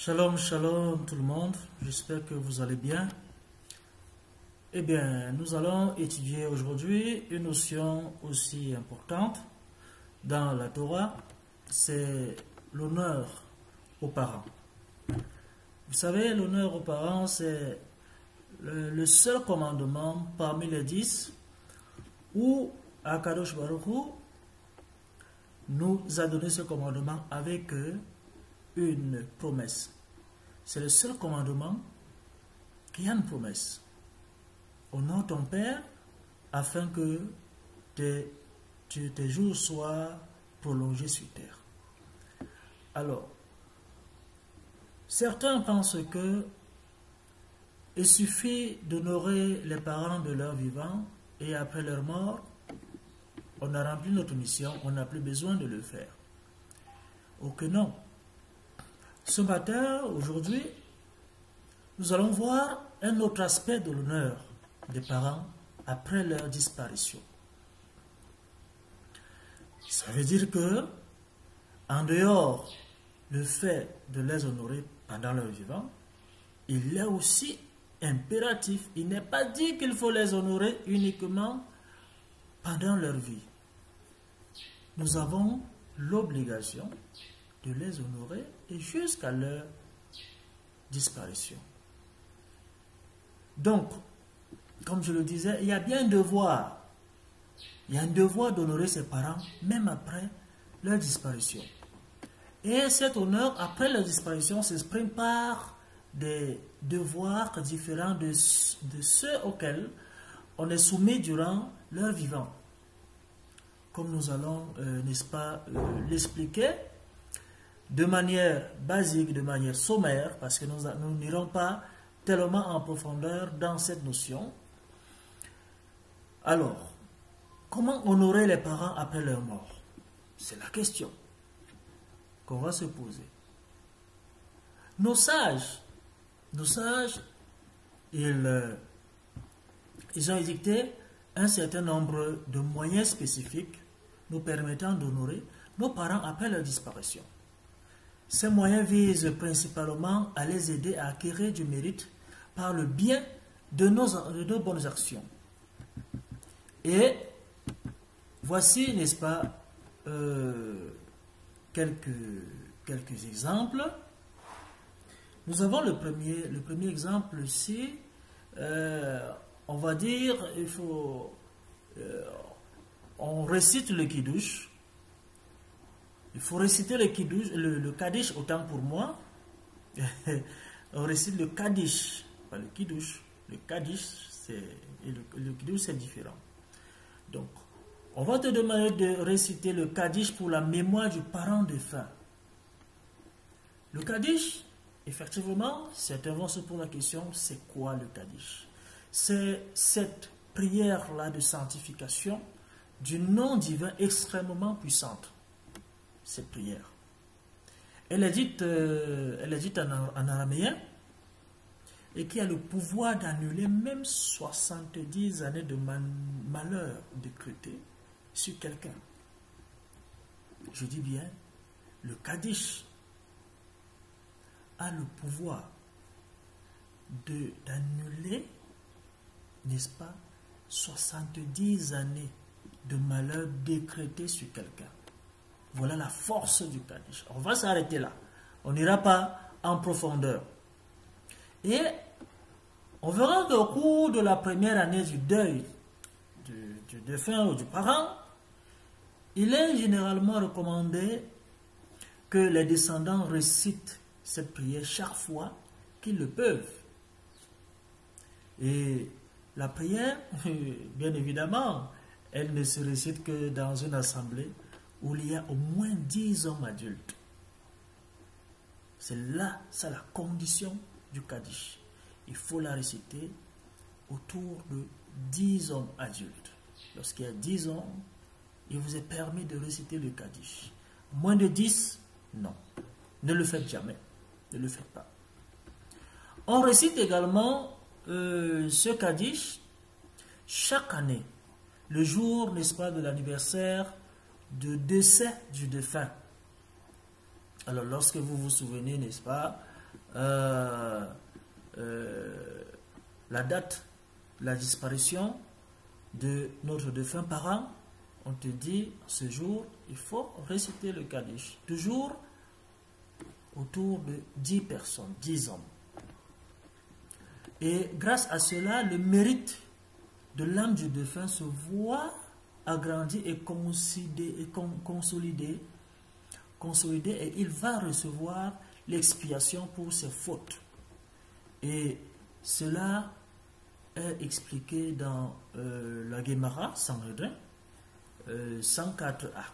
Shalom, shalom tout le monde, j'espère que vous allez bien. Eh bien, nous allons étudier aujourd'hui une notion aussi importante dans la Torah, c'est l'honneur aux parents. Vous savez, l'honneur aux parents, c'est le seul commandement parmi les 10 où Akadosh Baruch Hu nous a donné ce commandement avec une promesse. C'est le seul commandement qui a une promesse. Honore ton père afin que tes jours soient prolongés sur terre. Alors, certains pensent que il suffit d'honorer les parents de leur vivant et après leur mort, on a rempli notre mission, on n'a plus besoin de le faire. Oh que non. Ce matin, aujourd'hui, nous allons voir un autre aspect de l'honneur des parents après leur disparition. Ça veut dire que, en dehors du fait de les honorer pendant leur vivant, il est aussi impératif. Il n'est pas dit qu'il faut les honorer uniquement pendant leur vie. Nous avons l'obligation de les honorer et jusqu'à leur disparition. Donc, comme je le disais, il y a bien un devoir. Il y a un devoir d'honorer ses parents même après leur disparition. Et cet honneur après leur disparition s'exprime par des devoirs différents de ceux auxquels on est soumis durant leur vivant. Comme nous allons, n'est-ce pas, l'expliquer de manière basique, de manière sommaire, parce que nous n'irons pas tellement en profondeur dans cette notion. Alors, comment honorer les parents après leur mort? C'est la question qu'on va se poser. Nos sages, ils ont édicté un certain nombre de moyens spécifiques nous permettant d'honorer nos parents après leur disparition. Ces moyens visent principalement à les aider à acquérir du mérite par le bien de nos bonnes actions. Et voici, n'est-ce pas, quelques exemples. Nous avons le premier exemple ici. On va dire, on récite le Kiddush. Il faut réciter le Kaddish autant pour moi. On récite le Kaddish, pas le Kiddush. Le Kaddish, le Kiddush, c'est différent. Donc, on va te demander de réciter le Kaddish pour la mémoire du parent défunt. Le Kaddish, effectivement, certains vont se poser la question, c'est quoi le Kaddish? C'est cette prière-là de sanctification du nom divin extrêmement puissante. Cette prière. Elle est dite en araméen et qui a le pouvoir d'annuler même 70 années de malheur décrété sur quelqu'un. Je dis bien, le Kaddish a le pouvoir d'annuler, n'est-ce pas, 70 années de malheur décrété sur quelqu'un. Voilà la force du Kaddish. On va s'arrêter là. On n'ira pas en profondeur. Et on verra qu'au cours de la première année du deuil du défunt ou du parent, il est généralement recommandé que les descendants récitent cette prière chaque fois qu'ils le peuvent. Et la prière, bien évidemment, elle ne se récite que dans une assemblée où il y a au moins 10 hommes adultes. C'est la condition du Kaddish. Il faut la réciter autour de 10 hommes adultes. Lorsqu'il y a 10 hommes, il vous est permis de réciter le Kaddish. Moins de 10, non. Ne le faites jamais. Ne le faites pas. On récite également ce Kaddish chaque année. Le jour, n'est-ce pas, de l'anniversaire de décès du défunt. Alors, lorsque vous vous souvenez, n'est-ce pas, la date de la disparition de notre défunt parent, on te dit, ce jour, il faut réciter le Kaddish. Toujours autour de 10 personnes, 10 hommes. Et grâce à cela, le mérite de l'âme du défunt se voit agrandi et consolidé, et il va recevoir l'expiation pour ses fautes. Et cela est expliqué dans la Gemara Sanhedrin 104a.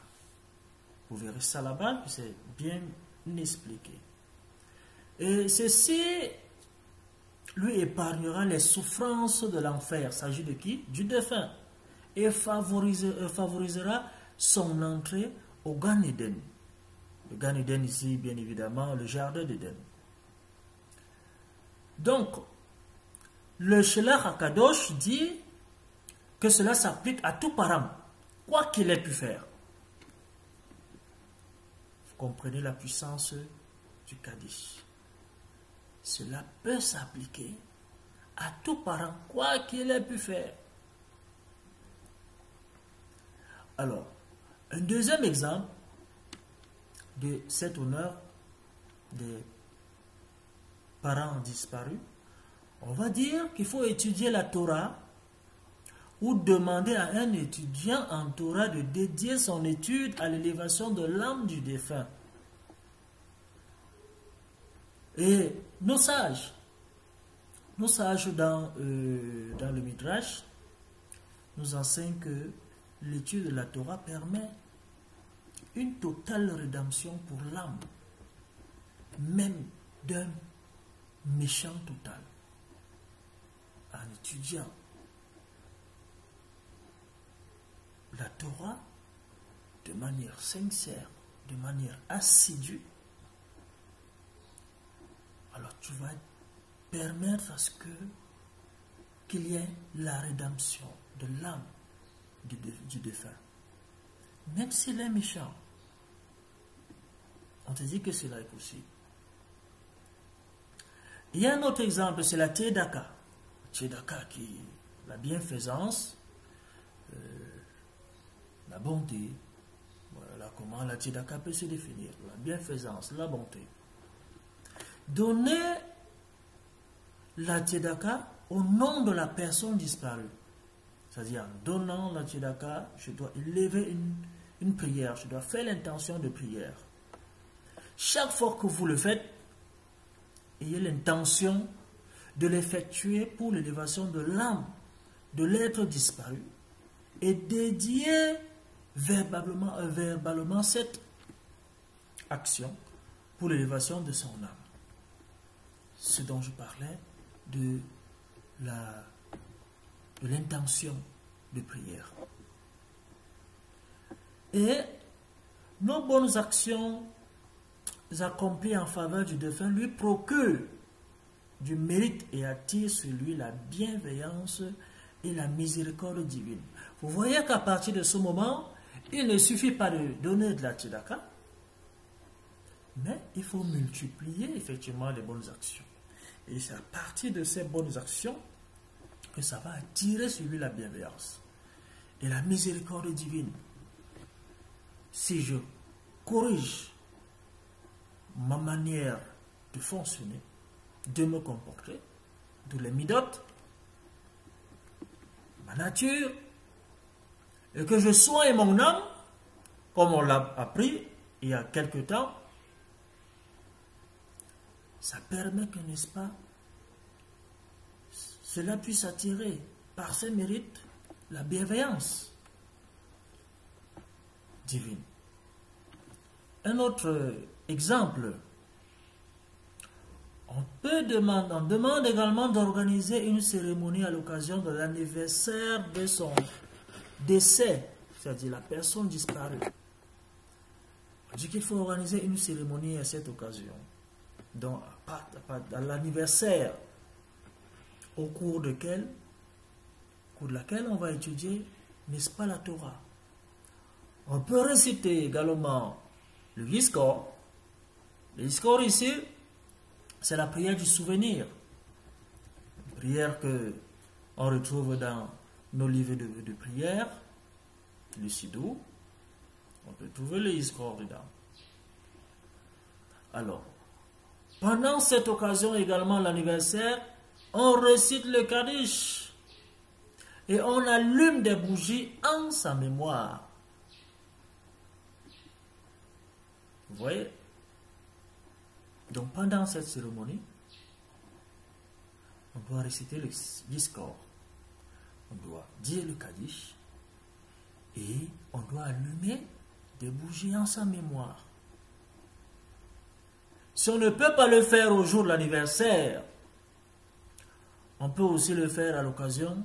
Vous verrez ça là-bas, c'est bien expliqué. Et ceci lui épargnera les souffrances de l'enfer. Il s'agit de qui? Du défunt. Et favorisera son entrée au Gan Eden. Le Gan Eden ici, bien évidemment, le jardin d'Éden. Donc, le Shelach HaKadosh dit que cela s'applique à tout parent, quoi qu'il ait pu faire. Vous comprenez la puissance du Kaddish. Cela peut s'appliquer à tout parent, quoi qu'il ait pu faire. Alors, un deuxième exemple de cet honneur des parents disparus, on va dire qu'il faut étudier la Torah ou demander à un étudiant en Torah de dédier son étude à l'élévation de l'âme du défunt. Et nos sages dans le Midrash nous enseignent que l'étude de la Torah permet une totale rédemption pour l'âme, même d'un méchant total. En étudiant la Torah de manière sincère, de manière assidue, alors tu vas permettre à ce qu'il y ait la rédemption de l'âme du défunt. Même s'il est méchant, on te dit que cela est possible. Il y a un autre exemple, c'est la Tzedaka. Tzedaka qui est la bienfaisance, la bonté. Voilà comment la Tzedaka peut se définir. La bienfaisance, la bonté. Donner la Tzedaka au nom de la personne disparue. C'est-à-dire, en donnant la Tzedaka, je dois élever une prière, je dois faire l'intention de prière. Chaque fois que vous le faites, ayez l'intention de l'effectuer pour l'élévation de l'âme de l'être disparu et dédier verbalement cette action pour l'élévation de son âme. Ce dont je parlais de l'intention de prière. Et nos bonnes actions accomplies en faveur du défunt lui procurent du mérite et attirent sur lui la bienveillance et la miséricorde divine. Vous voyez qu'à partir de ce moment, il ne suffit pas de donner de la tzedaka, mais il faut multiplier effectivement les bonnes actions. Et c'est à partir de ces bonnes actions que ça va attirer sur lui la bienveillance et la miséricorde divine. Si je corrige ma manière de fonctionner, de me comporter, de les midotes, ma nature, et que je soigne mon âme, comme on l'a appris il y a quelque temps, ça permet que, n'est-ce pas, cela puisse attirer par ses mérites la bienveillance divine. Un autre exemple, on demande également d'organiser une cérémonie à l'occasion de l'anniversaire de son décès, c'est-à-dire la personne disparue. On dit qu'il faut organiser une cérémonie à cette occasion. Donc, à l'anniversaire, au cours de laquelle on va étudier, n'est-ce pas, la Torah. On peut réciter également le Yizkor. Le Yizkor ici, c'est la prière du souvenir. Une prière que on retrouve dans nos livres de prière, le Sidou. On peut trouver le Iskor dedans. Alors, pendant cette occasion également, l'anniversaire, on récite le Kaddish et on allume des bougies en sa mémoire. Vous voyez? Donc pendant cette cérémonie, on doit réciter le Iskor, on doit dire le Kaddish et on doit allumer des bougies en sa mémoire. Si on ne peut pas le faire au jour de l'anniversaire, on peut aussi le faire à l'occasion,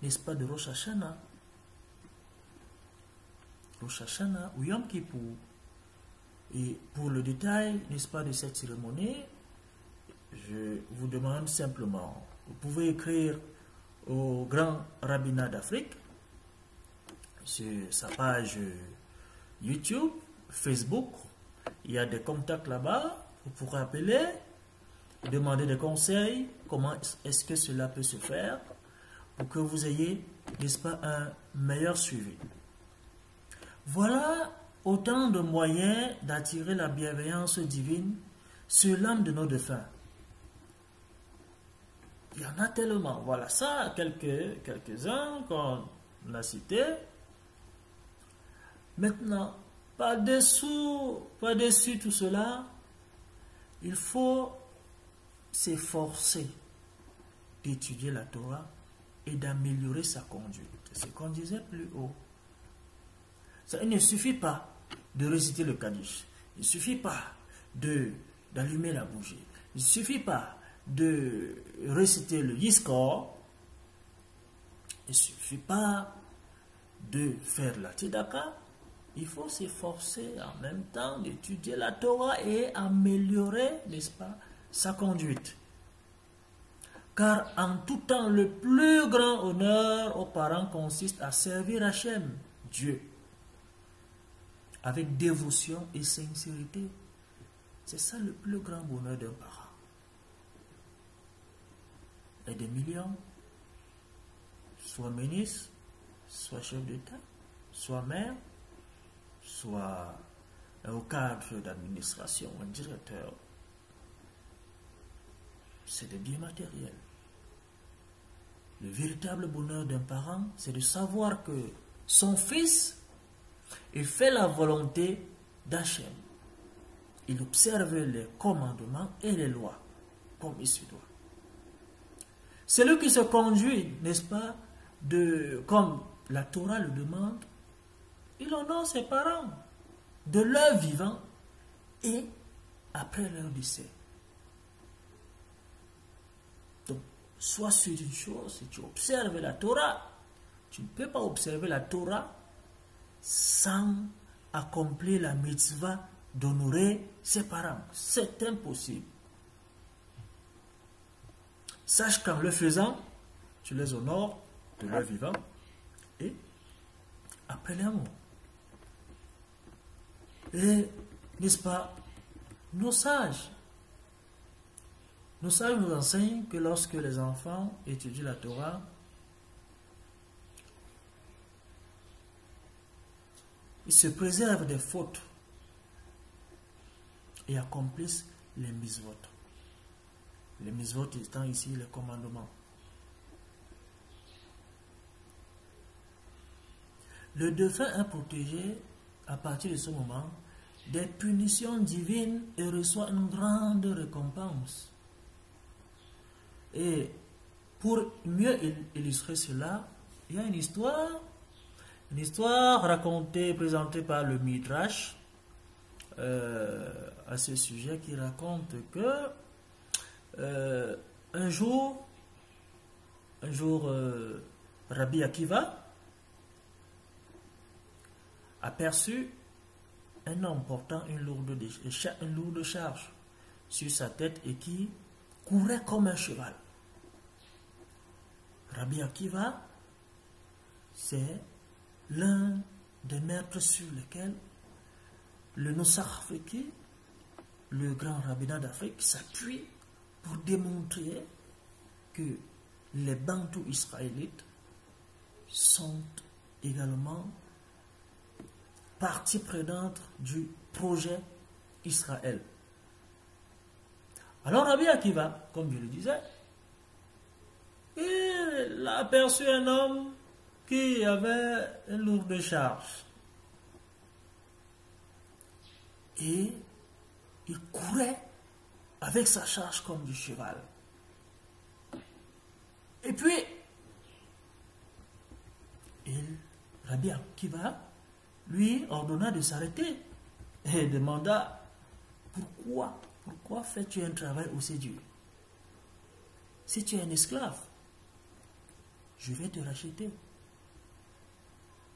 n'est-ce pas, de Rosh Hashanah. Rosh Hashanah ou Yom Kippour. Et pour le détail, n'est-ce pas, de cette cérémonie, je vous demande simplement, vous pouvez écrire au Grand Rabbinat d'Afrique, sur sa page YouTube, Facebook, il y a des contacts là-bas, vous pourrez appeler, demander des conseils, comment est-ce que cela peut se faire, pour que vous ayez, n'est-ce pas, un meilleur suivi. Voilà autant de moyens d'attirer la bienveillance divine sur l'âme de nos défunts. Il y en a tellement. Voilà ça, quelques-uns qu'on a cités. Maintenant, par-dessus tout cela, il faut s'efforcer d'étudier la Torah et d'améliorer sa conduite. C'est ce qu'on disait plus haut. Ça, il ne suffit pas de réciter le Kaddish. Il ne suffit pas d'allumer la bougie. Il ne suffit pas de réciter le Yiskor. Il ne suffit pas de faire la Tzedaka. Il faut s'efforcer en même temps d'étudier la Torah et améliorer, n'est-ce pas, sa conduite. Car en tout temps, le plus grand honneur aux parents consiste à servir Hachem, Dieu, avec dévotion et sincérité. C'est ça le plus grand bonheur d'un parent. Et des millions, soit ministre, soit chef d'État, soit maire, soit au cadre d'administration, un directeur, c'est des biens matériels. Le véritable bonheur d'un parent, c'est de savoir que son fils, il fait la volonté d'Hachem. Il observe les commandements et les lois, comme il se doit. Celui qui se conduit, n'est-ce pas, comme la Torah le demande, il honore ses parents de leur vivant et après leur décès. Donc, sois sûr d'une chose, si tu observes la Torah, tu ne peux pas observer la Torah sans accomplir la mitzvah d'honorer ses parents. C'est impossible. Sache qu'en le faisant, tu les honores de leur vivant et après leur mort. Et, n'est-ce pas, nos sages nous enseignent que lorsque les enfants étudient la Torah, ils se préservent des fautes et accomplissent les mitzvot. Les mitzvot étant ici les commandements. Le défunt est protégé à partir de ce moment des punitions divines et reçoit une grande récompense. Et pour mieux illustrer cela, il y a une histoire racontée, présentée par le Midrash à ce sujet, qui raconte que un jour, Rabbi Akiva aperçut un homme portant une lourde charge sur sa tête et qui courait comme un cheval. Rabbi Akiva, c'est l'un des maîtres sur lesquels le Nosach Feki le grand rabbinat d'Afrique s'appuie pour démontrer que les Bantous israélites sont également partie prenante du projet Israël. Alors Rabbi Akiva, comme je le disais, il a aperçu un homme qui avait une lourde charge. Et il courait avec sa charge comme du cheval. Et puis, Rabbi Akiva lui ordonna de s'arrêter et demanda pourquoi fais-tu un travail aussi dur? Si tu es un esclave, je vais te racheter.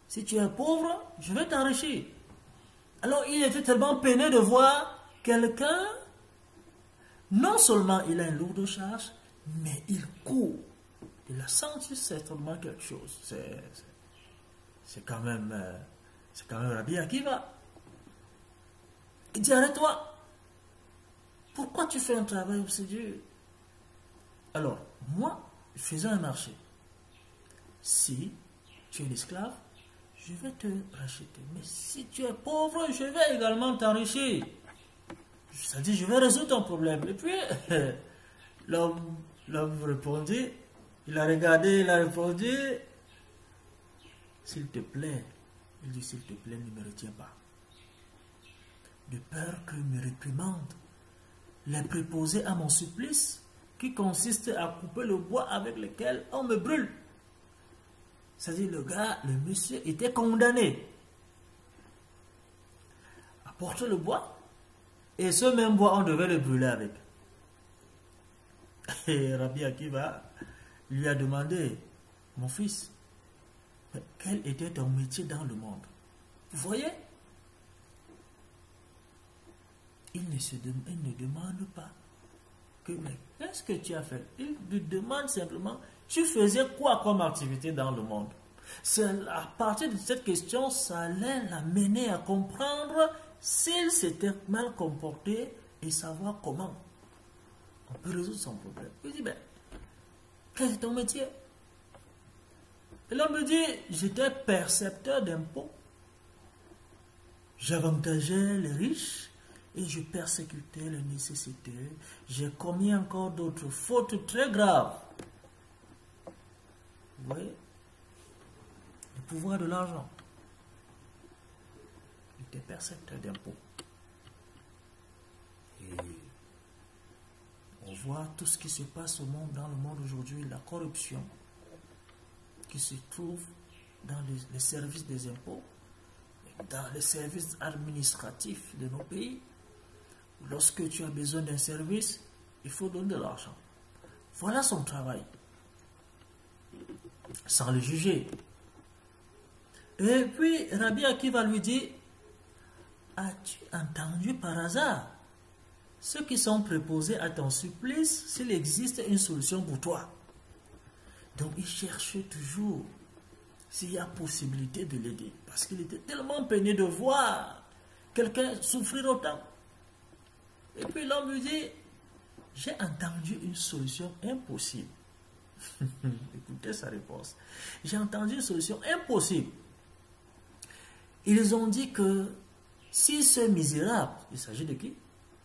Si tu es pauvre, je vais t'enrichir. Alors il était tellement peiné de voir quelqu'un, non seulement il a une lourde charge, mais il court. Il a senti certainement quelque chose. C'est quand même Rabbi Akiva. Il dit, arrête-toi. Pourquoi tu fais un travail aussi dur? Alors, moi, faisons un marché. Si tu es l'esclave, je vais te racheter. Mais si tu es pauvre, je vais également t'enrichir. C'est-à-dire, je vais résoudre ton problème. Et puis, l'homme répondit, il a regardé, il a répondu, s'il te plaît, il dit, s'il te plaît, ne me retiens pas. De peur que me réprimande les préposés à mon supplice, qui consiste à couper le bois avec lequel on me brûle. C'est-à-dire, le monsieur était condamné à porter le bois, et ce même bois, on devait le brûler avec. Et Rabbi Akiva lui a demandé, mon fils, quel était ton métier dans le monde? Vous voyez? Il ne demande pas que, mais qu'est-ce que tu as fait? Il lui demande simplement, tu faisais quoi comme activité dans le monde? C'est à partir de cette question, ça allait l'amener à comprendre s'il s'était mal comporté et savoir comment on peut résoudre son problème. Il dit, ben, quel est ton métier? Et l'homme me dit, j'étais percepteur d'impôts, j'avantageais les riches et je persécutais les nécessiteux. J'ai commis encore d'autres fautes très graves. Vous voyez? Le pouvoir de l'argent. J'étais percepteur d'impôts. Et on voit tout ce qui se passe dans le monde aujourd'hui, la corruption qui se trouve dans les services des impôts, dans les services administratifs de nos pays. Lorsque tu as besoin d'un service, il faut donner de l'argent. Voilà son travail. Sans le juger. Et puis, Rabbi Akiva lui dit, as-tu entendu par hasard ceux qui sont préposés à ton supplice, s'il existe une solution pour toi? Donc, il cherchait toujours s'il y a possibilité de l'aider. Parce qu'il était tellement peiné de voir quelqu'un souffrir autant. Et puis l'homme lui dit, j'ai entendu une solution impossible. Écoutez sa réponse. J'ai entendu une solution impossible. Ils ont dit que si ce misérable, il s'agit de qui?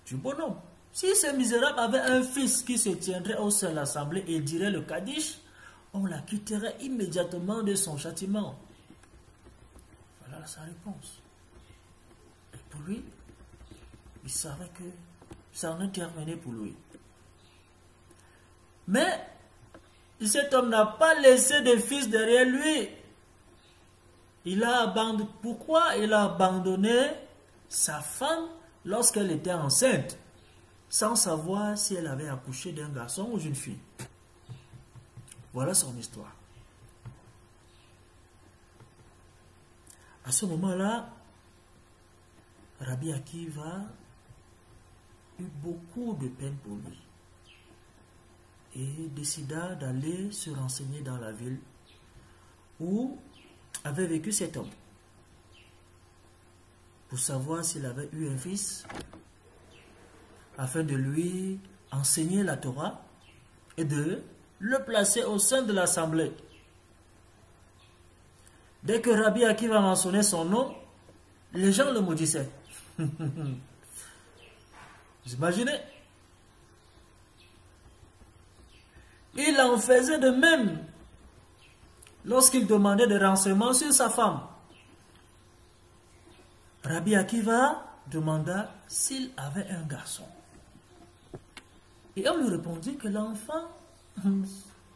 Du bonhomme. Si ce misérable avait un fils qui se tiendrait au sein de l'assemblée et dirait le Kaddish, on la quitterait immédiatement de son châtiment. Voilà sa réponse. Et pour lui, il savait que ça en est terminé pour lui. Mais cet homme n'a pas laissé de fils derrière lui. Il a abandonné. Pourquoi il a abandonné sa femme lorsqu'elle était enceinte, sans savoir si elle avait accouché d'un garçon ou d'une fille? Voilà son histoire. À ce moment-là, Rabbi Akiva eut beaucoup de peine pour lui et décida d'aller se renseigner dans la ville où avait vécu cet homme pour savoir s'il avait eu un fils afin de lui enseigner la Torah et de le placer au sein de l'assemblée. Dès que Rabbi Akiva mentionnait son nom, les gens le maudissaient. Vous imaginez? Il en faisait de même lorsqu'il demandait des renseignements sur sa femme. Rabbi Akiva demanda s'il avait un garçon. Et on lui répondit que l'enfant,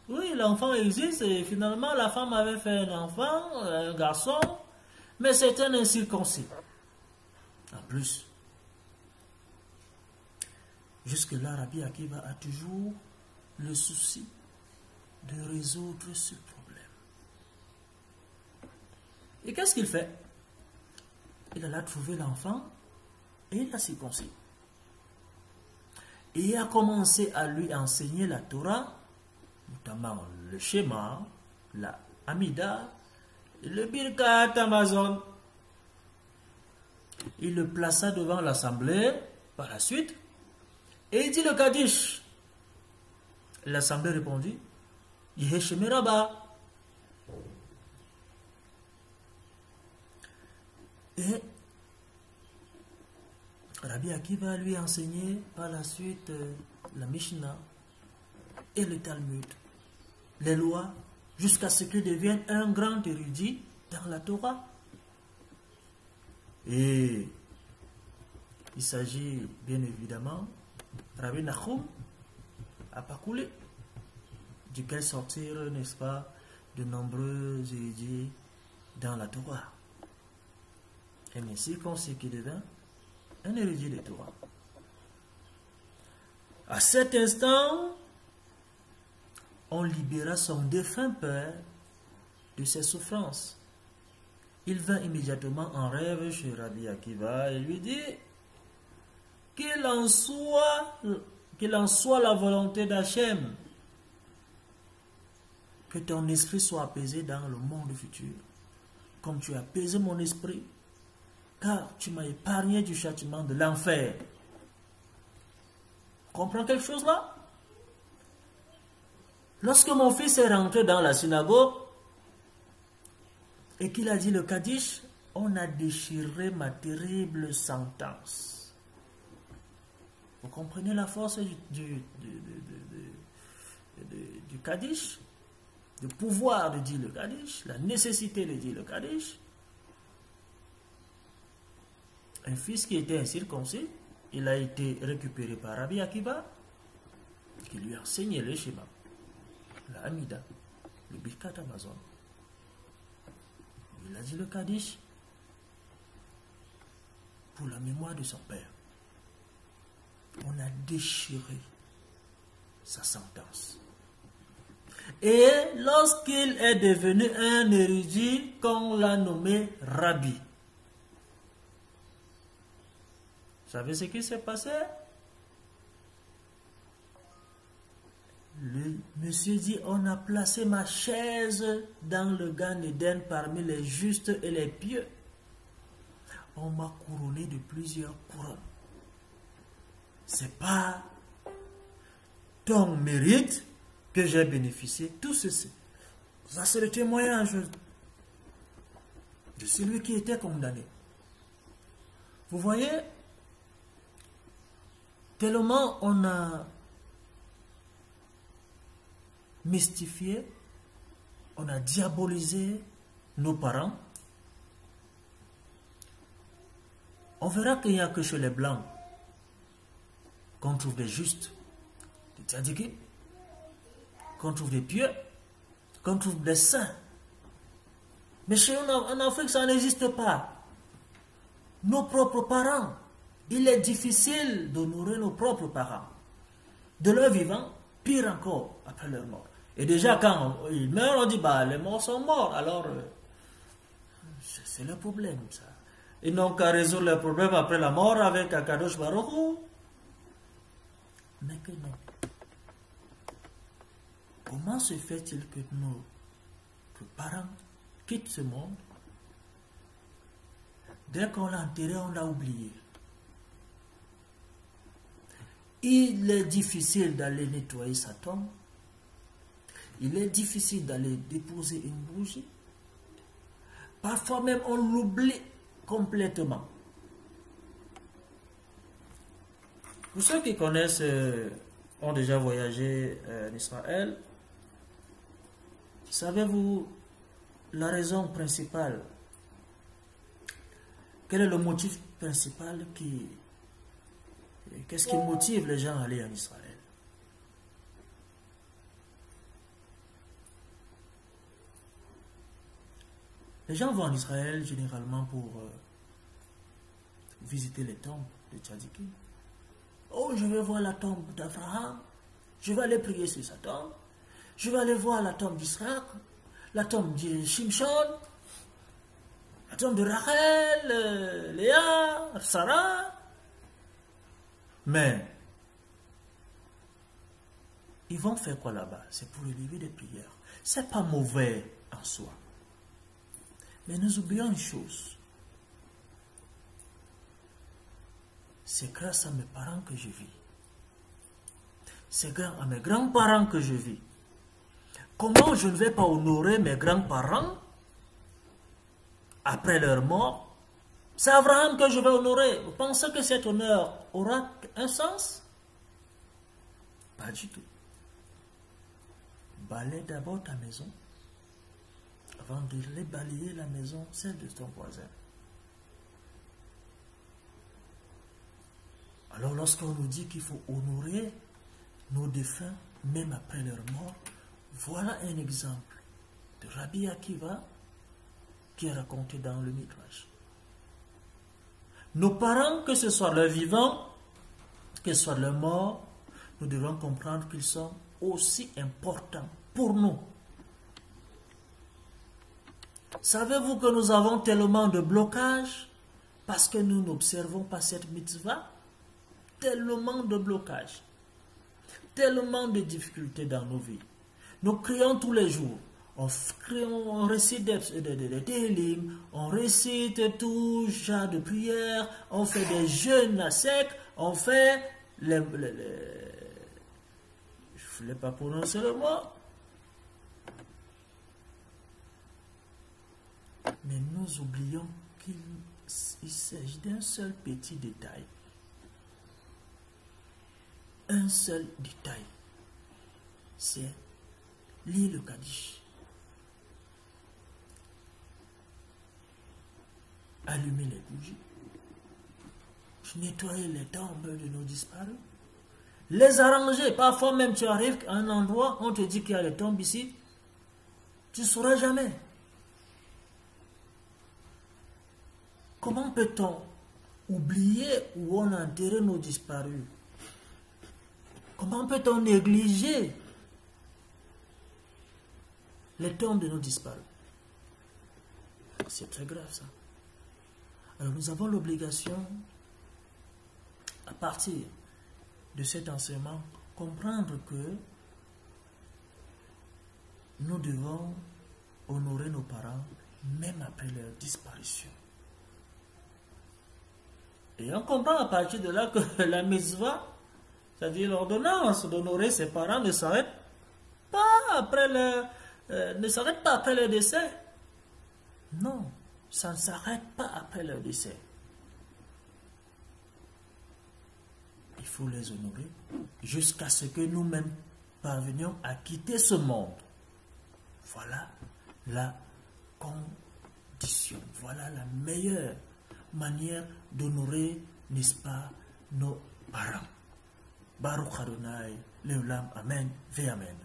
oui, l'enfant existe et finalement la femme avait fait un enfant, un garçon, mais c'était un incirconcis. En plus, jusque-là, Rabbi Akiva a toujours le souci de résoudre ce problème. Et qu'est-ce qu'il fait? Il alla trouver l'enfant et il l'a circoncis. Et il a commencé à lui enseigner la Torah, notamment le schéma, la Amida, le Birkat Amazon. Il le plaça devant l'assemblée par la suite et il dit le Kaddish. L'assemblée répondit Yehesheme Rabba. Et Rabbi Akiva lui enseigner par la suite la Mishnah et le Talmud, les lois, jusqu'à ce qu'il devienne un grand érudit dans la Torah. Et il s'agit bien évidemment Rabbi Nachum à Pakoulé, duquel sortirent, n'est-ce pas, de nombreux érudits dans la Torah. Et ainsi qu'on sait qu'il devint un héritier de Torah. À cet instant, on libéra son défunt père de ses souffrances. Il vint immédiatement en rêve chez Rabbi Akiva et lui dit qu'il en soit la volonté d'Hachem, que ton esprit soit apaisé dans le monde futur, comme tu as apaisé mon esprit, car tu m'as épargné du châtiment de l'enfer. Comprends quelque chose là? Lorsque mon fils est rentré dans la synagogue et qu'il a dit le Kaddish, on a déchiré ma terrible sentence. Vous comprenez la force du Kaddish, le pouvoir de dire le Kaddish, la nécessité de dire le Kaddish. Un fils qui était incirconcis, il a été récupéré par Rabbi Akiva, qui lui a enseigné le schéma, la Amida, le Birkat Amazon. Il a dit le Kaddish pour la mémoire de son père. On a déchiré sa sentence. Et lorsqu'il est devenu un érudit, qu'on l'a nommé Rabbi, vous savez ce qui s'est passé? Le monsieur dit, on a placé ma chaise dans le Gan Eden parmi les justes et les pieux. On m'a couronné de plusieurs couronnes. C'est pas ton mérite que j'ai bénéficié. Tout ceci, ça c'est le témoignage de celui qui était condamné. Vous voyez, tellement on a mystifié, on a diabolisé nos parents. On verra qu'il n'y a que chez les blancs qu'on trouve des justes, des tzadikim, qu'on trouve des pieux, qu'on trouve des saints. Mais chez nous en Afrique, ça n'existe pas. Nos propres parents, il est difficile d'honorer nos propres parents. De leur vivant, pire encore après leur mort. Et déjà, quand ils meurent, on dit, bah, les morts sont morts. Alors, c'est le problème, ça. Ils n'ont qu'à résoudre les problèmes après la mort avec Akadosh Baruch Hu. Mais que non. Comment se fait-il que nos parents quittent ce monde? Dès qu'on l'a enterré, on l'a oublié. Il est difficile d'aller nettoyer sa tombe. Il est difficile d'aller déposer une bougie. Parfois même, on l'oublie complètement. Pour ceux qui connaissent, ont déjà voyagé en Israël, savez-vous la raison principale? Quel est le motif principal qu'est-ce qui motive les gens à aller en Israël? Les gens vont en Israël généralement pour visiter les tombes de Tzadikim. Oh, je vais voir la tombe d'Abraham. Je vais aller prier sur sa tombe. Je vais aller voir la tombe d'Israël, la tombe de Shimshon, la tombe de Rachel, Léa, Sarah. Mais, ils vont faire quoi là-bas? C'est pour élever des prières. C'est pas mauvais en soi. Mais nous oublions une chose. C'est grâce à mes parents que je vis. C'est grâce à mes grands-parents que je vis. Comment je ne vais pas honorer mes grands-parents après leur mort? C'est Abraham que je vais honorer. Vous pensez que cet honneur aura un sens? Pas du tout. Balaie d'abord ta maison avant de balayer la maison, celle de ton voisin. Alors lorsqu'on nous dit qu'il faut honorer nos défunts, même après leur mort, voilà un exemple de Rabbi Akiva qui est raconté dans le Midrash. Nos parents, que ce soit leurs vivants, que ce soit leurs morts, nous devons comprendre qu'ils sont aussi importants pour nous. Savez-vous que nous avons tellement de blocages parce que nous n'observons pas cette mitzvah? Tellement de blocages, tellement de difficultés dans nos vies. Nous crions tous les jours, on récite des télim, on récite tout genre de prières, on fait des jeûnes à sec, on fait je ne voulais pas prononcer le mot. Mais nous oublions qu'il s'agit d'un seul petit détail. Un seul détail. C'est lire le Kaddish. Allumer les bougies. Nettoyer les tombes de nos disparus. Les arranger. Parfois même tu arrives à un endroit, on te dit qu'il y a les tombes ici. Tu ne sauras jamais. Comment peut-on oublier où on a enterré nos disparus? Comment peut-on négliger les tombes de nos disparus? C'est très grave ça. Alors nous avons l'obligation, à partir de cet enseignement, comprendre que nous devons honorer nos parents même après leur disparition. Et on comprend à partir de là que la mitzvah, c'est-à-dire l'ordonnance d'honorer ses parents, ne s'arrête pas après le décès. Non, ça ne s'arrête pas après leur décès. Il faut les honorer jusqu'à ce que nous-mêmes parvenions à quitter ce monde. Voilà la condition. Voilà la meilleure manière d'honorer, n'est-ce pas, nos parents. Baruch Adonai, Leolam, Amen, Ve Amen.